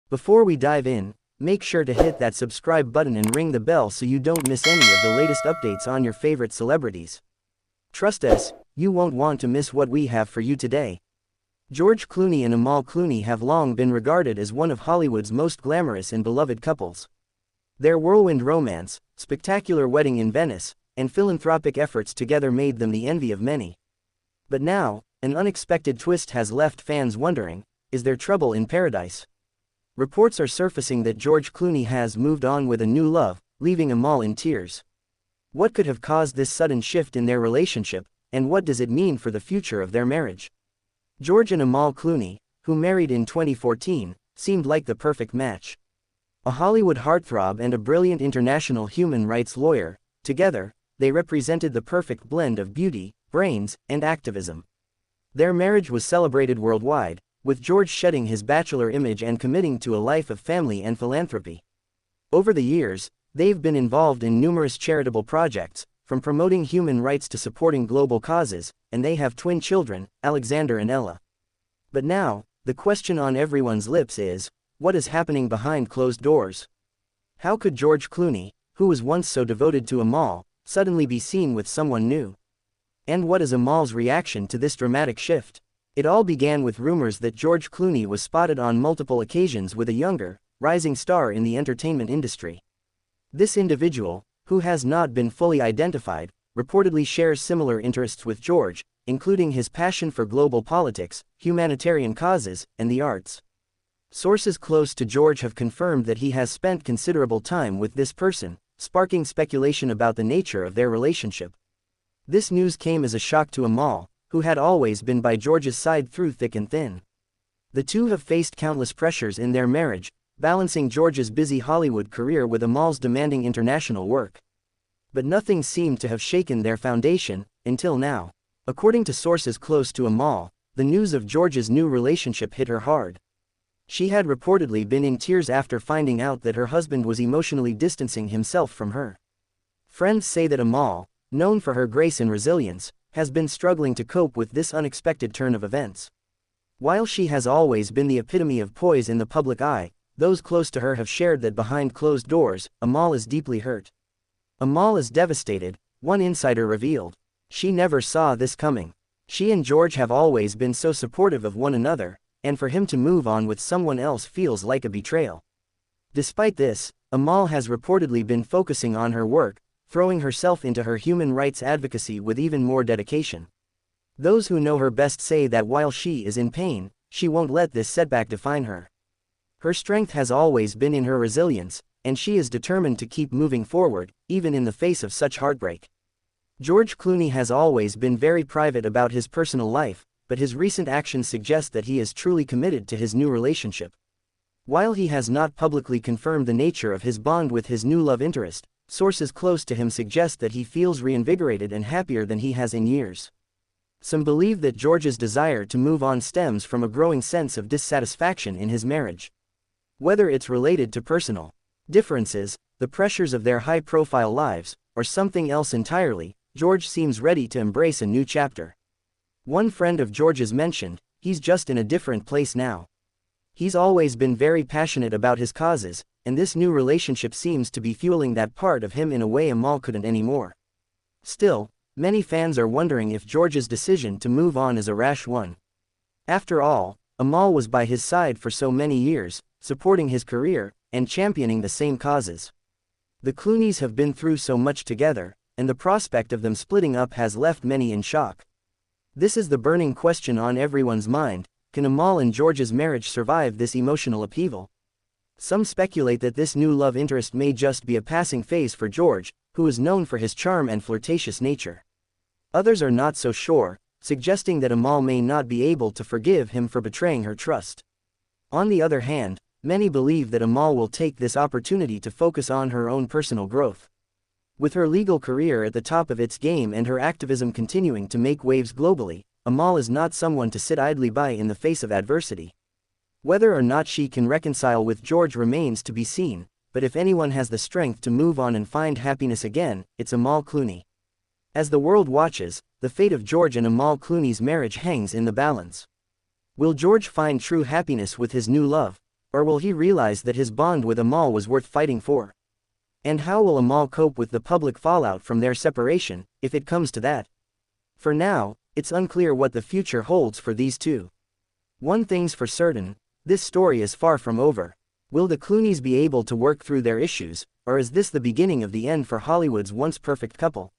Before we dive in, make sure to hit that subscribe button and ring the bell so you don't miss any of the latest updates on your favorite celebrities. Trust us, you won't want to miss what we have for you today. George Clooney and Amal Clooney have long been regarded as one of Hollywood's most glamorous and beloved couples. Their whirlwind romance, spectacular wedding in Venice, and philanthropic efforts together made them the envy of many. But now, an unexpected twist has left fans wondering, is there trouble in paradise? Reports are surfacing that George Clooney has moved on with a new love, leaving Amal in tears. What could have caused this sudden shift in their relationship, and what does it mean for the future of their marriage? George and Amal Clooney, who married in 2014, seemed like the perfect match. A Hollywood heartthrob and a brilliant international human rights lawyer, together, they represented the perfect blend of beauty, brains, and activism. Their marriage was celebrated worldwide, with George shedding his bachelor image and committing to a life of family and philanthropy. Over the years, they've been involved in numerous charitable projects, from promoting human rights to supporting global causes, and they have twin children, Alexander and Ella. But now, the question on everyone's lips is, what is happening behind closed doors? How could George Clooney, who was once so devoted to Amal, suddenly be seen with someone new? And what is Amal's reaction to this dramatic shift? It all began with rumors that George Clooney was spotted on multiple occasions with a younger, rising star in the entertainment industry. This individual, who has not been fully identified, reportedly shares similar interests with George, including his passion for global politics, humanitarian causes, and the arts. Sources close to George have confirmed that he has spent considerable time with this person, sparking speculation about the nature of their relationship. This news came as a shock to Amal, who had always been by George's side through thick and thin. The two have faced countless pressures in their marriage, balancing George's busy Hollywood career with Amal's demanding international work. But nothing seemed to have shaken their foundation, until now. According to sources close to Amal, the news of George's new relationship hit her hard. She had reportedly been in tears after finding out that her husband was emotionally distancing himself from her. Friends say that Amal, known for her grace and resilience, has been struggling to cope with this unexpected turn of events. While she has always been the epitome of poise in the public eye, those close to her have shared that behind closed doors, Amal is deeply hurt. Amal is devastated, one insider revealed. She never saw this coming. She and George have always been so supportive of one another, and for him to move on with someone else feels like a betrayal. Despite this, Amal has reportedly been focusing on her work, throwing herself into her human rights advocacy with even more dedication. Those who know her best say that while she is in pain, she won't let this setback define her. Her strength has always been in her resilience, and she is determined to keep moving forward, even in the face of such heartbreak. George Clooney has always been very private about his personal life, but his recent actions suggest that he is truly committed to his new relationship. While he has not publicly confirmed the nature of his bond with his new love interest, sources close to him suggest that he feels reinvigorated and happier than he has in years. Some believe that George's desire to move on stems from a growing sense of dissatisfaction in his marriage. Whether it's related to personal differences, the pressures of their high-profile lives, or something else entirely, George seems ready to embrace a new chapter. One friend of George's mentioned, he's just in a different place now. He's always been very passionate about his causes, and this new relationship seems to be fueling that part of him in a way Amal couldn't anymore. Still, many fans are wondering if George's decision to move on is a rash one. After all, Amal was by his side for so many years, supporting his career, and championing the same causes. The Clooneys have been through so much together, and the prospect of them splitting up has left many in shock. This is the burning question on everyone's mind: can Amal and George's marriage survive this emotional upheaval? Some speculate that this new love interest may just be a passing phase for George, who is known for his charm and flirtatious nature. Others are not so sure, suggesting that Amal may not be able to forgive him for betraying her trust. On the other hand, many believe that Amal will take this opportunity to focus on her own personal growth. With her legal career at the top of its game and her activism continuing to make waves globally, Amal is not someone to sit idly by in the face of adversity. Whether or not she can reconcile with George remains to be seen, but if anyone has the strength to move on and find happiness again, it's Amal Clooney. As the world watches, the fate of George and Amal Clooney's marriage hangs in the balance. Will George find true happiness with his new love? Or will he realize that his bond with Amal was worth fighting for? And how will Amal cope with the public fallout from their separation, if it comes to that? For now, it's unclear what the future holds for these two. One thing's for certain, this story is far from over. Will the Clooneys be able to work through their issues, or is this the beginning of the end for Hollywood's once perfect couple?